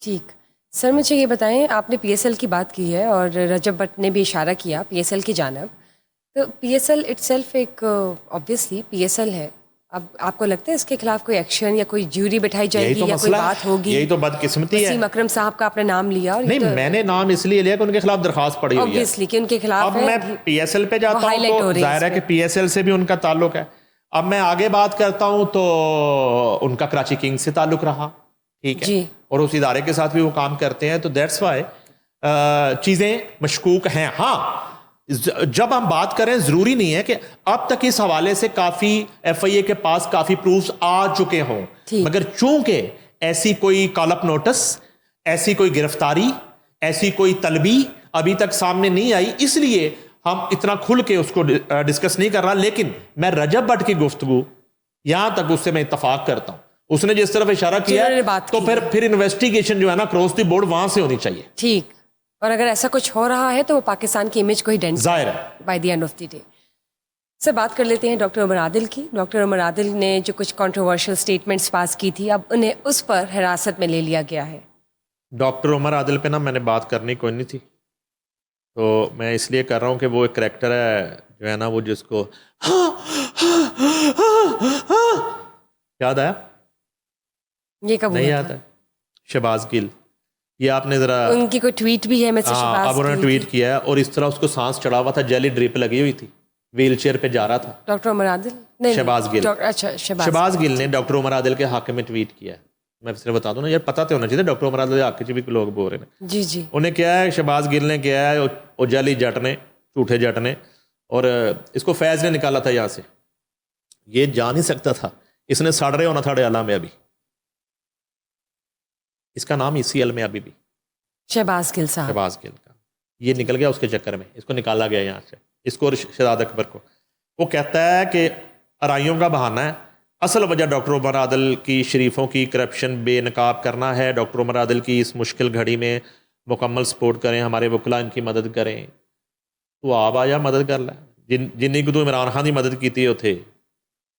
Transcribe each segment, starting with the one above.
ठीक। सर मुझे ये बताएं, आपने पीएसएल की बात की है और रजब भट्ट ने भी इशारा किया पीएसएल की जानब। तो पीएसएल इटसेल्फ एक ऑब्वियसली पीएसएल है। अब आपको लगता है इसके खिलाफ कोई एक्शन या कोई ज्यूरी बिठाई यही जाएगी तो या कोई मसला बात है, होगी? यही तो बदकिस्मती है। वसीम अकरम साहब का आपने नाम लिया और नहीं, मैंने नाम इसलिए लिया कि उनके खिलाफ दरखास्त पड़ी हुई है। ऑब्वियसली कि उनके खिलाफ अब है। मैं पीएसएल पे जाता हूँ हाईलाइट हो तो रही है जाहिर है इस कि पे। पीएसएल से भी उनका ताल्लुक है। अब मैं आगे बात करता हूँ तो उनका कराची किंग्स से ताल्लुक रहा, ठीक है, जी। और उस इदारे के साथ भी वो काम करते हैं, तो दैट्स वाई चीज़ें मशकूक हैं। हाँ, जब हम बात करें, जरूरी नहीं है कि अब तक इस हवाले से काफी एफआईए के पास काफी प्रूफ्स आ चुके हों, ठीक। मगर चूंकि ऐसी कोई कॉलअप नोटिस, ऐसी कोई गिरफ्तारी, ऐसी कोई तलबी अभी तक सामने नहीं आई, इसलिए हम इतना खुल के उसको डिस्कस नहीं कर रहा। लेकिन मैं रजब भट्ट की गुफ्तगू यहां तक उससे मैं इत्तफाक करता हूं, उसने जिस तरफ इशारा किया जिन्होंने है, बात तो की फिर इन्वेस्टिगेशन जो है ना क्रॉस द बोर्ड वहां से होनी चाहिए। ठीक। और अगर ऐसा कुछ हो रहा है तो वो पाकिस्तान की इमेज को ही डेंट जाहिर है। By the end of the day. Sir बात कर लेते हैं डॉक्टर उमर आदिल की। डॉक्टर उमर आदिल ने जो कुछ कंट्रोवर्शियल स्टेटमेंट्स पास की थी, अब उन्हें उस पर हिरासत में ले लिया गया है। डॉक्टर उमर आदिल पे ना मैंने बात करनी कोई नहीं थी, तो मैं इसलिए कर रहा हूँ कि वो एक करेक्टर है जो है ना, वो जिसको याद आया? ये कब नहीं हुआ याद था? है? शहबाज गिल, ये आपने जरा, उनकी कोई ट्वीट भी है मिस्टर हाँ, शहबाज अब उन्होंने गिल ट्वीट की? किया है और इस तरह उसको सांस चढ़ा हुआ था, जेली ड्रिप लगी हुई थी, व्हील चेयर पे जा रहा था। डॉक्टर उमर आदिल? नहीं, शहबाज गिल। अच्छा, शहबाज गिल ने डॉक्टर उमर आदिल के हक में ट्वीट किया है। मैं सिर्फ बता दूं ना यार, पता तो होना चाहिए डॉक्टर उमर आदिल के हक च भी लोग बोल रहे हैं। जी जी। उन्हें क्या है, शहबाज गिल ने किया है, वो जाली जट ने, झूठे जट ने, और इसको फैज ने निकाला था यहाँ से। ये जा नहीं सकता था, इसने सड़ रहे होना था डयाला में अभी, इसका नाम ECL में अभी भी शहबाज गिल साहब। शहबाज गिल का, ये निकल गया उसके चक्कर में, इसको निकाला गया यहाँ से, इसको और शहजाद अकबर को। वो कहता है कि आराइयों का बहाना है, असल वजह डॉक्टर उमर आदिल की शरीफों की करप्शन बेनकाब करना है। डॉक्टर उमर आदिल की इस मुश्किल घड़ी में मुकम्मल सपोर्ट करें, हमारे वकला इनकी मदद करें। तो आप आया मदद कर ला, जिन्नी को तो इमरान खान की मदद की थी उथे,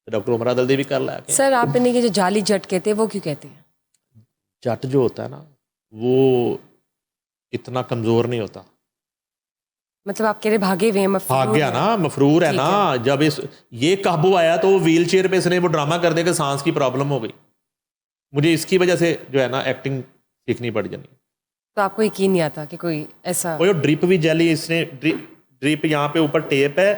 डॉक्टर उमर आदिल दी भी कर ला। सर आप इन्हें की जो जाली जट कहते हैं वो क्यों कहते हैं? जट जो होता है ना, वो इतना कमजोर नहीं होता। मतलब आप कह रहे भागे हुए हैं, भाग गया ना, मफरूर है ना। जब ये काबू आया तो वो व्हील चेयर पे इसने वो ड्रामा कर देगा, सांस की प्रॉब्लम हो गई। मुझे इसकी वजह से जो है ना एक्टिंग सीखनी पड़ जानी। तो आपको यकीन नहीं आता कि कोई ऐसा? वो ड्रिप भी जेली, इसने ड्रिप यहाँ पे ऊपर टेप है,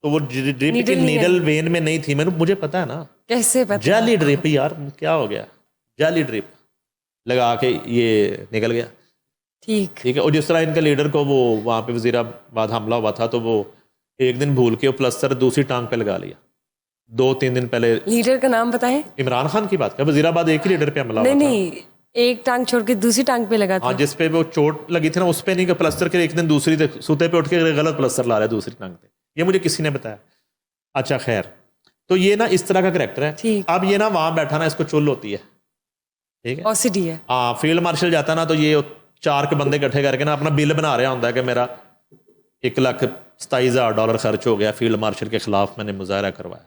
तो वो ड्रिप की नीडल वेन में नहीं थी। मुझे पता है ना। कैसे पता? जेली ड्रिप यार, क्या हो गया, जेली ड्रिप लगा के ये निकल गया। ठीक है। और जिस तरह इनके लीडर को वो वहाँ पे वजीराबाद हमला हुआ था, तो वो एक दिन भूल के वो प्लस्तर दूसरी टांग पे लगा लिया। 2-3 दिन पहले लीडर का नाम बताएं। इमरान खान की बात कर, वजीराबाद एक ही लीडर पे हमला हुआ था। नहीं, एक टांग छोड़ के दूसरी टांग पे लगा था। हाँ, जिस पे वो चोट लगी थी ना, उस पे नहीं, प्लस्तर के एक दिन दूसरी सूते पे उठ के गलत प्लस्तर ला रहा है दूसरी टांग पे। ये मुझे किसी ने बताया। अच्छा खैर, तो ये ना इस तरह का करेक्टर है। अब ये ना वहां बैठा ना, इसको चुल होती है, ठीक है, OCD है। हाँ, फील्ड मार्शल जाता ना, तो ये 4 के बंदे इकट्ठे करके ना अपना बिल बना रहा होता है कि मेरा $1,27,000 खर्च हो गया, फील्ड मार्शल के खिलाफ मैंने मुजाहरा करवाया।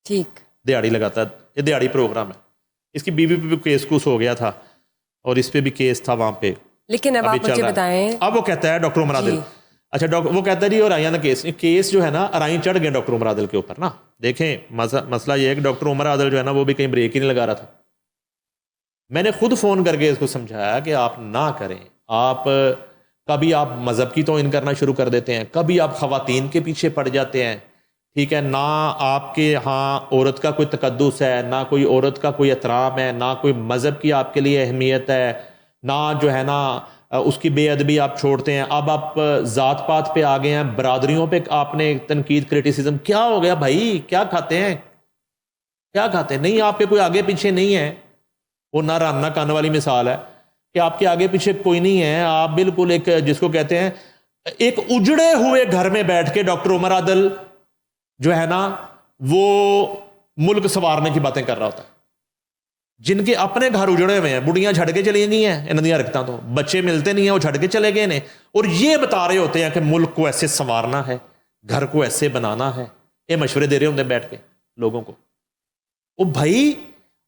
ठीक, दिहाड़ी लगाता है, ये दिहाड़ी प्रोग्राम है। इसकी बीवी पे भी केस कुछ हो गया था और इस पे भी केस था वहां पे। लेकिन अब आप मुझे बताएं। अब वो कहता है डॉक्टर उमर आदिल, अच्छा वो कहता है जी, और आया ना केस जो है ना, अराई चढ़ गए डॉक्टर उमर आदिल के ऊपर ना। देखें मसला ये है कि डॉक्टर उमर आदिल जो है ना, वो भी कहीं ब्रेक ही नहीं लगा रहा था। मैंने खुद फोन करके इसको समझाया कि आप ना करें, आप कभी आप मजहब की तौहीन करना शुरू कर देते हैं, कभी आप खवातीन के पीछे पड़ जाते हैं, ठीक है ना, आपके यहाँ औरत का कोई तकद्दुस है ना, कोई औरत का कोई एहतराम है ना, कोई मजहब की आपके लिए अहमियत है ना, जो है ना उसकी बेअदबी आप छोड़ते हैं। अब आप जात पात पे आ गए हैं, बरादरियों पे आपने तनकीद क्रिटिसिज्म। क्या हो गया भाई, क्या खाते हैं, क्या खाते हैं? नहीं, आपके कोई आगे पीछे नहीं है। वो ना रान ना कान वाली मिसाल है कि आपके आगे पीछे कोई नहीं है। आप बिल्कुल एक, जिसको कहते हैं, एक उजड़े हुए घर में बैठ के डॉक्टर उमर आदिल जो है ना, वो मुल्क संवारने की बातें कर रहा होता है। जिनके अपने घर उजड़े हुए हैं, बुढ़ियां छड़ के चली गई हैं इन्होंने हरकतां, तो बच्चे मिलते नहीं है, वो छड़ के चले गए ने, और ये बता रहे होते हैं कि मुल्क को ऐसे संवारना है, घर को ऐसे बनाना है। ये मशवरे दे रहे होंगे बैठ के लोगों को। ओ भाई,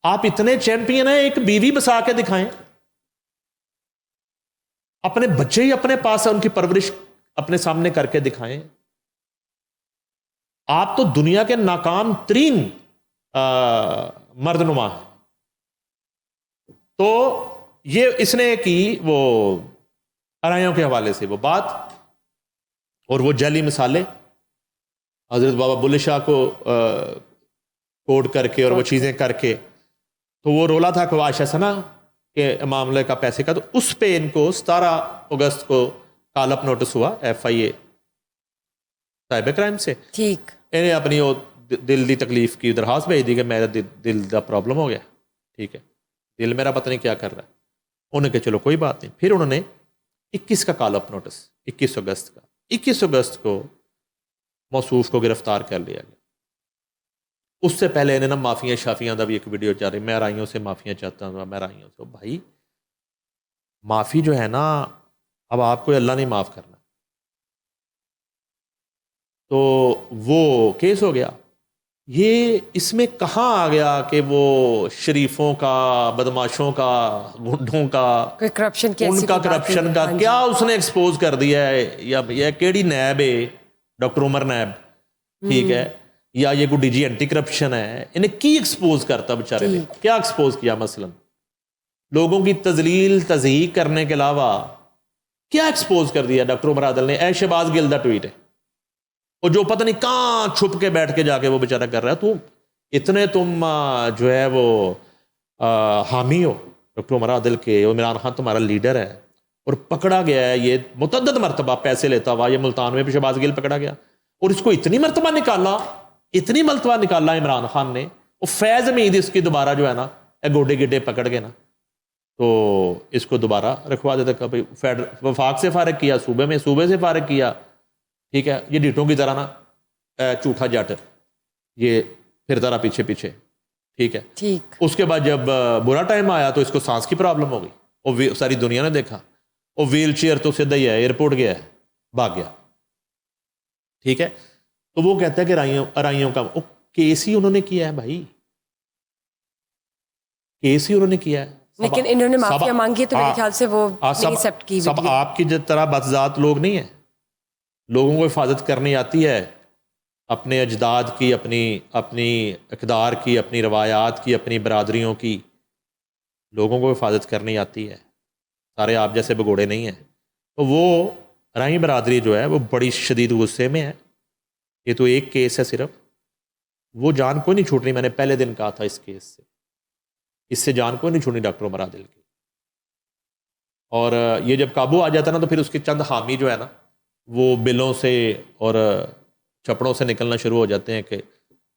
आप इतने चैंपियन हैं, एक बीवी बसा के दिखाएं। अपने बच्चे ही अपने पास है, उनकी परवरिश अपने सामने करके दिखाएं। आप तो दुनिया के नाकाम तरीन मर्दनुमा है। तो ये इसने की वो आराइयों के हवाले से वो बात और वो जैली मिसाले हजरत बाबा बुल्ले शाह को कोड करके और वो चीज़ें करके, तो वो रोला था ख्वाहिश सना के मामले का पैसे का। तो उस पे इनको 17 अगस्त को कॉल अप नोटिस हुआ FIA साइबर क्राइम से। ठीक, इन्हें अपनी वो दिल दी तकलीफ की दरखास्त भेज दी कि मेरा दिल का प्रॉब्लम हो गया, ठीक है, दिल मेरा पता नहीं क्या कर रहा है। उन्होंने कहा चलो कोई बात नहीं। फिर उन्होंने 21 का कॉल अप नोटिस, 21 अगस्त का, 21 अगस्त को मौसूफ को गिरफ्तार कर लिया गया। उससे पहले इन्हें ना माफिया शाफियां का भी एक वीडियो चल रही, मैं राइयों से माफिया चाहता हूँ, मैं राइयों से। भाई माफी जो है ना, अब आपको अल्लाह नहीं माफ करना। तो वो केस हो गया। ये इसमें कहाँ आ गया कि वो शरीफों का, बदमाशों का, गुंडों का, कोई करप्शन की ऐसी उनका कोई बात करप्शन नहीं। का हाँ जी। क्या उसने एक्सपोज कर दिया है? या ये केड़ी नैब है, डॉक्टर उमर नैब, ठीक है, या ये कोई DG एंटी करप्शन है, इन्हें की एक्सपोज करता बेचारे ने? क्या एक्सपोज किया? मसलन लोगों की तजलील तज़हीक करने के अलावा क्या एक्सपोज कर दिया डॉक्टर उमर आदिल ने? शहबाज गिल दा ट्वीट है, और जो पता नहीं कहाँ छुप के बैठ के जाके वो बेचारा कर रहा है। तो इतने तुम जो है वो हामी हो डॉक्टर उमर आदिल के, और इमरान खान तुम्हारा लीडर है, और पकड़ा गया है ये मुतअद्दिद मरतबा पैसे लेता हुआ। ये मुल्तान में भी शहबाज गिल पकड़ा गया, और इसको इतनी मरतबा निकाला, इतनी मरतबा निकाला इमरान खान ने। और फैज़ अमीद इसकी दोबारा जो है ना गोडे गिड्डे पकड़ के ना, तो इसको दोबारा रखवा देता। कभी वफाक से फारिग किया, सूबे से फारिग किया, ठीक है। ये डीटों की तरह ना झूठा जट, ये फिरता रहा पीछे पीछे, ठीक है। ठीक, उसके बाद जब बुरा टाइम आया तो इसको सांस की प्रॉब्लम हो गई, और सारी दुनिया ने देखा, और व्हील चेयर तो सीधा ही है, एयरपोर्ट गया है, भाग गया, ठीक है। तो वो कहता है कि राइयों का वो केस ही उन्होंने किया है भाई, केस ही उन्होंने किया है। लेकिन इन्होंने माफिया मांगी है, तो मेरे ख्याल से वो नहीं एक्सेप्ट की। सब आपकी तरह बदजात लोग नहीं है। लोगों को हिफाजत करनी आती है, अपने अजदाद की, अपनी इक़दार की, अपनी रवायात की, अपनी बरादरियों की, लोगों को हिफाजत करनी आती है। सारे आप जैसे भगोड़े नहीं हैं। तो वो राही बरादरी जो है वो बड़ी शदीद गुस्से में है। ये तो एक केस है सिर्फ, वो जान को नहीं छूटनी। मैंने पहले दिन कहा था इस केस से, इससे जान को नहीं छूटनी डॉक्टर उमर आदिल की। और ये जब काबू आ जाता ना, तो फिर उसके चंद हामी जो है ना, वो बिलों से और छपड़ों से निकलना शुरू हो जाते हैं कि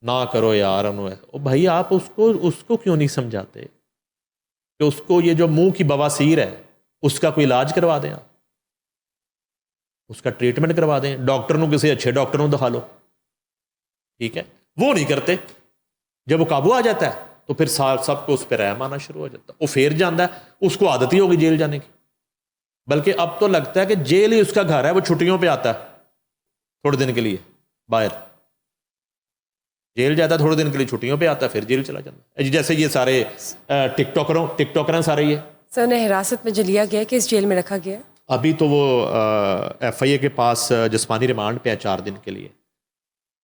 ना करो यार। ओ भाई, आप उसको क्यों नहीं समझाते कि उसको ये जो मुंह की बवासीर है उसका कोई इलाज करवा दें, आप उसका ट्रीटमेंट करवा दें, डॉक्टर को किसी अच्छे डॉक्टर को दिखा लो, ठीक है। वो नहीं करते। जब वो काबू आ जाता है तो फिर सबको उस पर रहम आना शुरू हो जाता है। वो फिर जाता है, उसको आदत ही होगी जेल जाने की। बल्कि अब तो लगता है कि जेल ही उसका घर है। वो छुट्टियों पे आता है थोड़े दिन के लिए, बाहर जेल जाता है, थोड़े दिन के लिए छुट्टियों पे आता है, फिर जेल चला जाता है। जैसे ये सारे टिकटॉकर हैं सारे। ये सर ने हिरासत में जो लिया गया, किस जेल में रखा गया? अभी तो वो FIA के पास जिस्मानी रिमांड पे है 4 दिन के लिए।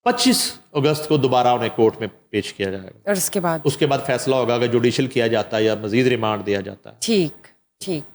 25 अगस्त को दोबारा उन्हें कोर्ट में पेश किया जाएगा, और उसके बाद फैसला होगा कि जुडिशल किया जाता है या मजीद रिमांड दिया जाता है। ठीक ठीक।